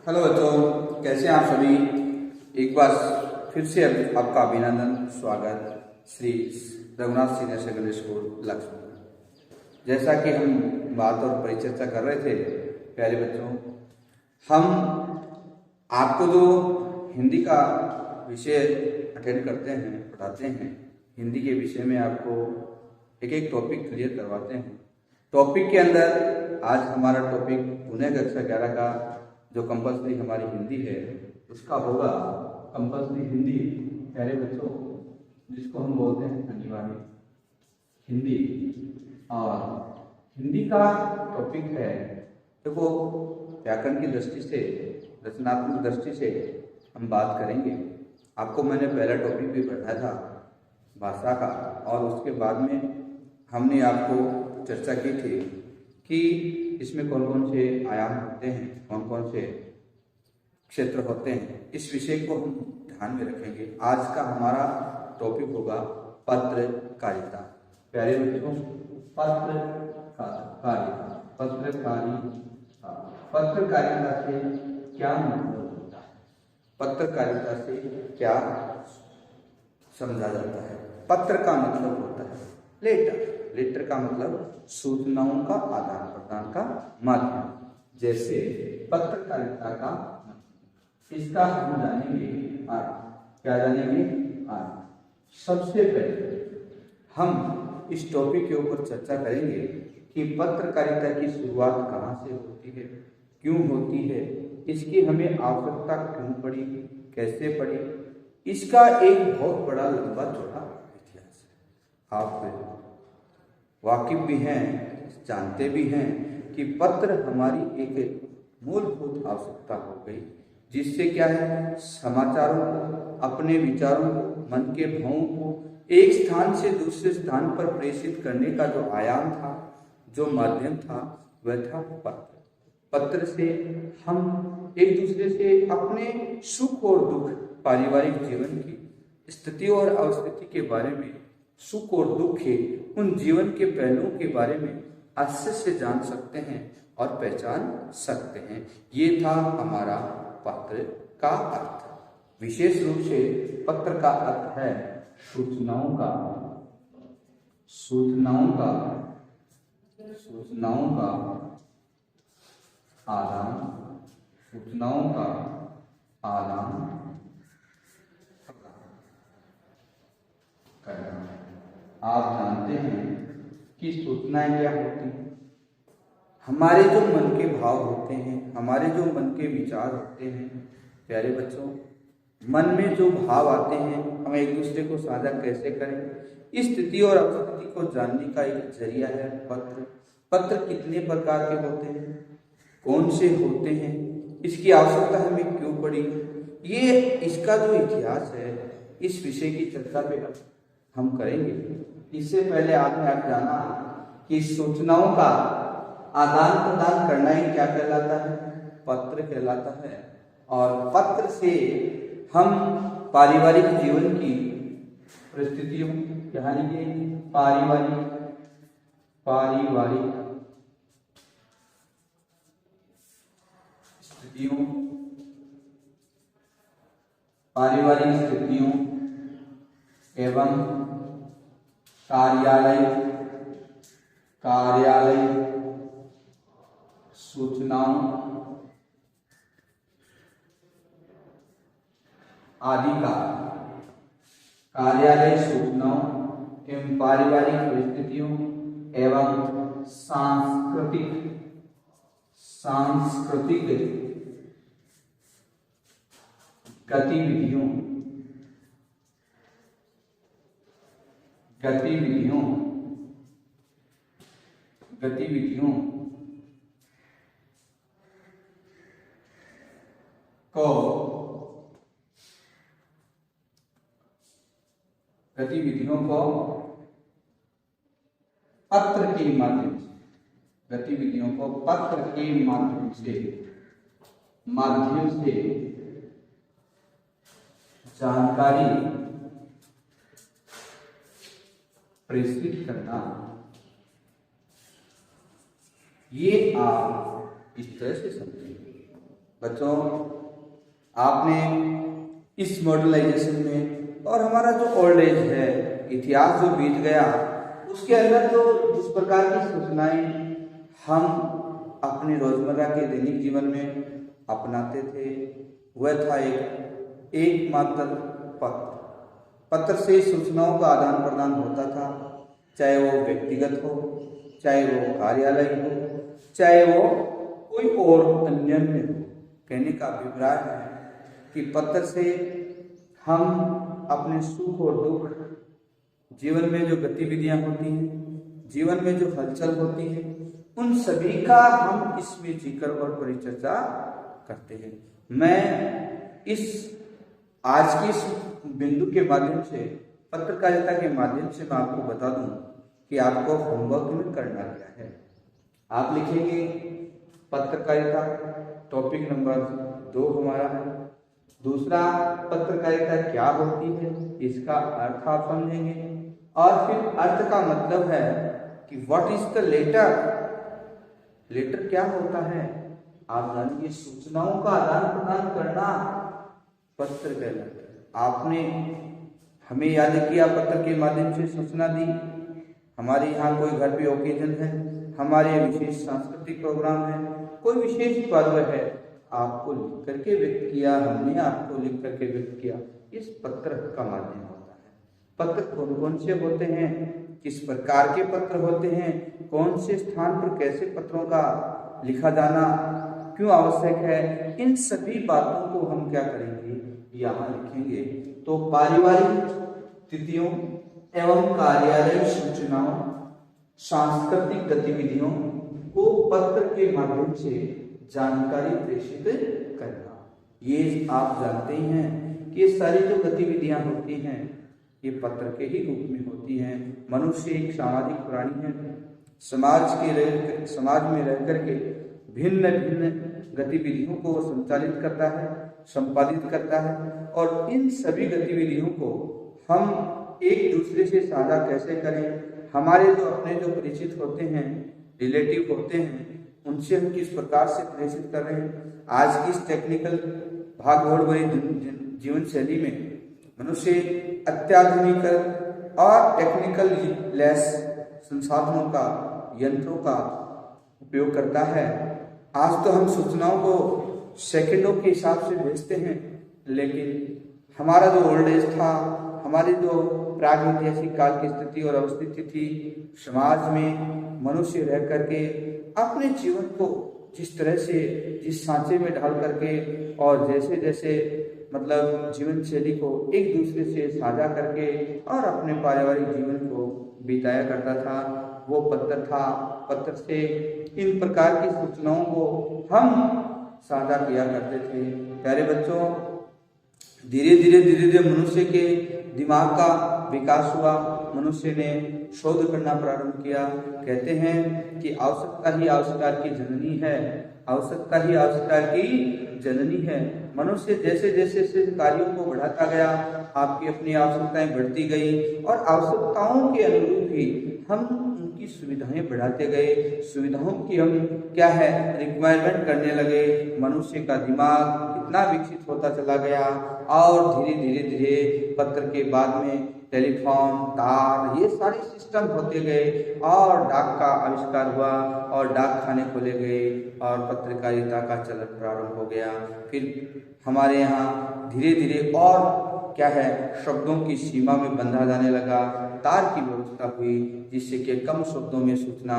Hello बच्चों, कैसे हैं आप सभी। एक बार फिर से आपका अभिनंदन, स्वागत Shri Raghunath senior secondary school Lakshman. जैसा कि हम बात और परिचर्चा कर रहे थे प्यारे बच्चों, हम आपको जो हिंदी का विषय अटेंड करते हैं, पढ़ाते हैं, हिंदी के विषय में आपको एक एक टॉपिक क्लियर करवाते हैं। टॉपिक के अंदर आज हमारा टॉपिक पुनः कक्षा 11 का जो कंपल्सरी हमारी हिंदी है उसका होगा कंपल्सरी हिंदी। प्यारे बच्चों, जिसको हम बोलते हैं अनिवार्य हिंदी। और हिंदी का टॉपिक है, देखो, व्याकरण की दृष्टि से, रचनात्मक दृष्टि से हम बात करेंगे। आपको मैंने पहला टॉपिक भी पढ़ाया था भाषा का, और उसके बाद में हमने आपको चर्चा की थी कि इसमें कौन कौन से आयाम होते हैं, कौन कौन से क्षेत्र होते हैं। इस विषय को हम ध्यान में रखेंगे। आज का हमारा टॉपिक होगा पत्रकारिता। प्यारे बच्चों, पत्रकारिता से क्या मतलब होता है, पत्रकारिता से क्या समझा जाता है। पत्र का मतलब होता है लेटर। लेटर का मतलब सूचनाओं का आदान प्रदान का माध्यम। जैसे पत्रकारिता का, इसका हम जानेंगे आज। क्या जानेंगे आज? सबसे पहले हम इस टॉपिक के ऊपर चर्चा करेंगे कि पत्रकारिता की शुरुआत कहाँ से होती है, क्यों होती है, इसकी हमें आवश्यकता क्यों पड़ी, कैसे पड़ी। इसका एक बहुत बड़ा लंबा चौड़ा इतिहास है। आप वाकिफ भी हैं, जानते भी हैं कि पत्र हमारी एक मूलभूत आवश्यकता हो गई, जिससे क्या है, समाचारों को, अपने विचारों को, मन के भावों को एक स्थान से दूसरे स्थान पर प्रेषित करने का जो आयाम था, जो माध्यम था, वह था पत्र। पत्र से हम एक दूसरे से अपने सुख और दुख, पारिवारिक जीवन की स्थिति और अवस्थिति के बारे में, सुख और दुख के उन जीवन के पहलुओं के बारे में अच्छे से जान सकते हैं और पहचान सकते हैं। ये था हमारा पत्र का अर्थ। विशेष रूप से पत्र का अर्थ है सूचनाओं का आदान, सूचनाओं का आदान करना। आप जानते हैं कि सूचनाएं क्या होती हैं? हमारे जो मन के भाव होते हैं, हमारे जो मन के विचार होते हैं। प्यारे बच्चों, मन में जो भाव आते हैं, हम एक दूसरे को साझा कैसे करें, इस स्थिति और अवस्थिति को जानने का एक जरिया है पत्र। पत्र कितने प्रकार के होते हैं, कौन से होते हैं, इसकी आवश्यकता हमें क्यों पड़ी, ये इसका जो इतिहास है, इस विषय की चर्चा पे हम करेंगे। इससे पहले आपने जाना कि सूचनाओं का आदान प्रदान करना ही क्या कहलाता है? पत्र कहलाता है। और पत्र से हम पारिवारिक जीवन की परिस्थितियों, यानी कि पारिवारिक स्थितियों एवं कार्यालय सूचनाओं आदि का, कार्यालय सूचनाओं एवं पारिवारिक परिस्थितियों एवं सांस्कृतिक गतिविधियों को पत्र के माध्यम से जानकारी प्रेषित करना। ये आप इस तरह से समझेंगे। बच्चों, आपने इस मॉडर्नाइजेशन में और हमारा जो ओल्ड एज है, इतिहास जो बीत गया, उसके अंदर जो जिस प्रकार की सूचनाएं हम अपने रोजमर्रा के दैनिक जीवन में अपनाते थे, वह था एकमात्र पत्र। पत्र से सूचनाओं का आदान प्रदान होता था, चाहे वो व्यक्तिगत हो, चाहे वो कार्यालय हो, चाहे वो कोई और अन्य हो। कहने का अभिप्राय है कि पत्र से हम अपने सुख और दुख, जीवन में जो गतिविधियां होती हैं, जीवन में जो हलचल होती है, उन सभी का हम इसमें जिक्र और परिचर्चा करते हैं। मैं इस आज की इस बिंदु के माध्यम से, पत्रकारिता के माध्यम से मैं आपको बता दूं कि आपको होमवर्क में करना क्या है। आप लिखेंगे पत्रकारिता, टॉपिक नंबर 2 हमारा है। दूसरा, पत्रकारिता क्या होती है, इसका अर्थ आप समझेंगे। और फिर अर्थ का मतलब है कि what is the letter, letter क्या होता है, आप जानिए। सूचनाओं का आदान प्रदान करना पत्र कहलाता है। आपने हमें याद किया, पत्र के माध्यम से सूचना दी। हमारे यहाँ कोई घर पे ओकेजन है, हमारे विशेष सांस्कृतिक प्रोग्राम है, कोई विशेष पर्व है, आपको लिख करके व्यक्त किया, हमने आपको लिख करके व्यक्त किया। इस पत्र का माध्यम होता है। पत्र कौन कौन से होते हैं, किस प्रकार के पत्र होते हैं, कौन से स्थान पर कैसे पत्रों का लिखा जाना क्यों आवश्यक है, इन सभी बातों को हम क्या करेंगे, यहाँ लिखेंगे। तो पारिवारिक तिथियों एवं कार्यालय सूचनाओं, सांस्कृतिक गतिविधियों को पत्र के माध्यम से जानकारी प्रेषित करना। ये आप जानते ही हैं कि ये सारी जो गतिविधियां होती हैं, ये पत्र के ही रूप में होती हैं। मनुष्य एक सामाजिक प्राणी है। समाज में रह करके भिन्न भिन्न गतिविधियों को संचालित करता है, संपादित करता है, और इन सभी गतिविधियों को हम एक दूसरे से साझा कैसे करें, हमारे जो अपने जो परिचित होते हैं, रिलेटिव होते हैं, उनसे हम किस प्रकार से प्रेषित कर रहे हैं। आज की इस टेक्निकल भागदौड़ भरी जीवन शैली में मनुष्य अत्याधुनिक और टेक्निकल लेस संसाधनों का, यंत्रों का उपयोग करता है। आज तो हम सूचनाओं को सेकंडों के हिसाब से भेजते हैं, लेकिन हमारा जो ओल्ड एज था, हमारी जो प्रागैतिहासिक काल की स्थिति और अवस्थिति थी, समाज में मनुष्य रह करके अपने जीवन को जिस तरह से, जिस सांचे में ढाल करके और जैसे जैसे मतलब जीवन शैली को एक दूसरे से साझा करके और अपने पारिवारिक जीवन को बिताया करता था, वो पत्र था। पत्र से इन प्रकार की सूचनाओं को हम साझा किया करते थे। प्यारे बच्चों, धीरे धीरे मनुष्य के दिमाग का विकास हुआ, मनुष्य ने शोध करना प्रारंभ किया। कहते हैं कि आवश्यकता ही आविष्कार की जननी है, आवश्यकता ही आविष्कार की जननी है। मनुष्य जैसे जैसे कार्यों को बढ़ाता गया, आपकी अपनी आवश्यकताएं बढ़ती गई और आवश्यकताओं के अनुरूप ही हम उनकी सुविधाएं बढ़ाते गए। सुविधाओं की हम क्या है, रिक्वायरमेंट करने लगे। मनुष्य का दिमाग इतना विकसित होता चला गया और धीरे धीरे पत्र के बाद में टेलीफोन, तार, ये सारे सिस्टम होते गए और डाक का आविष्कार हुआ और डाक खाने खोले गए और पत्रकारिता का चलन प्रारंभ हो गया। फिर हमारे यहाँ धीरे धीरे और क्या है, शब्दों की सीमा में बंधा जाने लगा, तार की व्यवस्था हुई, जिससे कि कम शब्दों में सूचना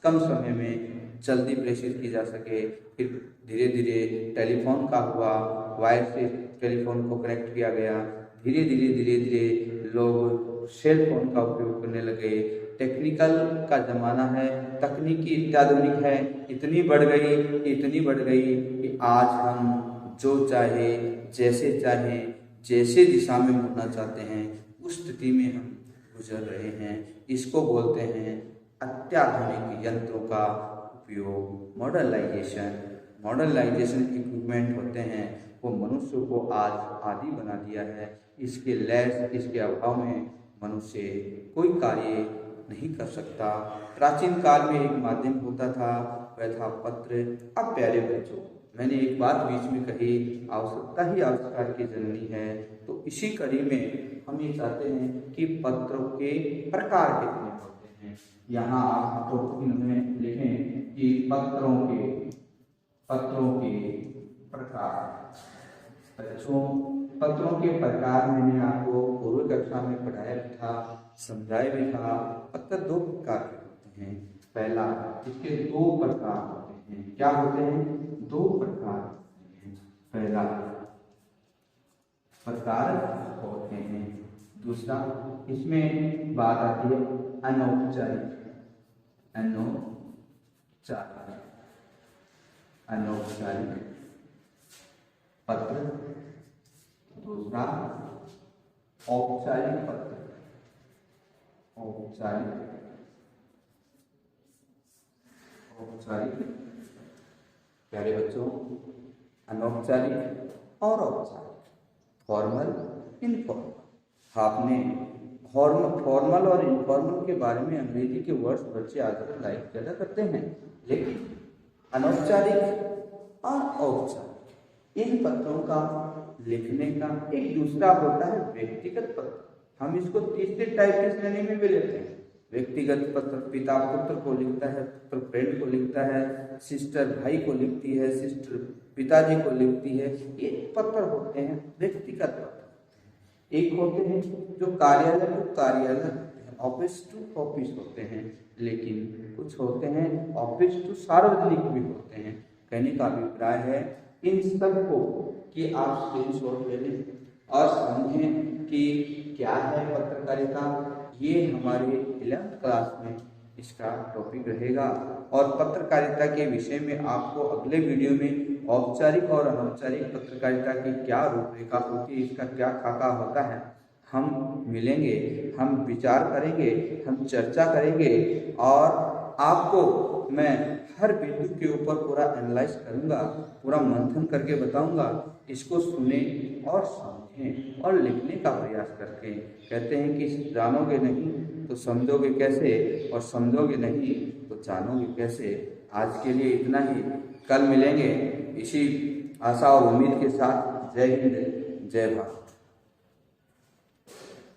कम समय में जल्दी प्रेषित की जा सके। फिर धीरे धीरे टेलीफोन का हुआ, वायर से टेलीफोन को कनेक्ट किया गया। धीरे धीरे लोग सेल फोन का उपयोग करने लगे। टेक्निकल का जमाना है, तकनीकी अत्याधुनिक है, इतनी बढ़ गई कि आज हम जो चाहे, जैसे दिशा में मुड़ना चाहते हैं, उस स्थिति में हम गुजर रहे हैं। इसको बोलते हैं अत्याधुनिक यंत्रों का उपयोग, मॉडर्नाइजेशन इक्विपमेंट होते हैं, वो मनुष्य को आज आदी बना दिया है। इसके अभाव में मनुष्य कोई कार्य नहीं कर सकता। प्राचीन काल में एक माध्यम होता था, वह था पत्र। अब प्यारे बच्चों, मैंने एक बात बीच में कही, आवश्यकता ही आविष्कार की जननी है। तो इसी कड़ी में हम ये चाहते हैं कि पत्रों के प्रकार कितने होते हैं। यहाँ आप में लिखें कि पत्रों के प्रकार। बच्चों, पत्रों के प्रकार मैंने आपको पूर्व कक्षा में पढ़ाया भी था, समझाया भी था। पत्र दो प्रकार के होते हैं। पहला, इसके दो प्रकार होते हैं। क्या होते हैं? दो प्रकार होते हैं। पहला प्रकार होते हैं। दूसरा, इसमें बात आती है अनौपचारिक पत्र। दूसरा औपचारिक पत्र। औपचारिक प्यारे बच्चों, अनौपचारिक और औपचारिक, फॉर्मल, इनफॉर्मल। आपने फॉर्मल और इनफॉर्मल के बारे में अंग्रेजी के वर्ड्स बच्चे आजकल लाइक ज़्यादा करते हैं, लेकिन अनौपचारिक और औपचारिक इन पत्रों का लिखने का एक दूसरा होता है व्यक्तिगत पत्र। हम इसको तीसरे टाइप की श्रेणी में भी लेते हैं। व्यक्तिगत पत्र पिता पुत्र को लिखता है, पुत्र फ्रेंड को लिखता है, सिस्टर भाई को लिखती है, सिस्टर पिताजी को लिखती है। ये पत्र होते हैं व्यक्तिगत पत्र। एक होते हैं जो कार्यालय टू कार्यालय, ऑफिस टू ऑफिस होते हैं, लेकिन कुछ होते हैं ऑफिस टू सार्वजनिक भी होते हैं। कहने का अभिप्राय है इन सब को कि आप स्क्रीनशॉट ले लें और समझें कि क्या है पत्रकारिता। ये हमारे 11th क्लास में इसका टॉपिक रहेगा और पत्रकारिता के विषय में आपको अगले वीडियो में औपचारिक और अनौपचारिक पत्रकारिता की क्या रूपरेखा होती है, इसका क्या खाका होता है, हम मिलेंगे, हम विचार करेंगे, हम चर्चा करेंगे और आपको मैं हर बिंदु के ऊपर पूरा एनालाइज करूंगा, पूरा मंथन करके बताऊंगा। इसको सुने और समझें और लिखने का प्रयास करके। कहते हैं कि जानोगे नहीं तो समझोगे कैसे, और समझोगे नहीं तो जानोगे कैसे। आज के लिए इतना ही, कल मिलेंगे इसी आशा और उम्मीद के साथ। जय हिंद, जय भारत।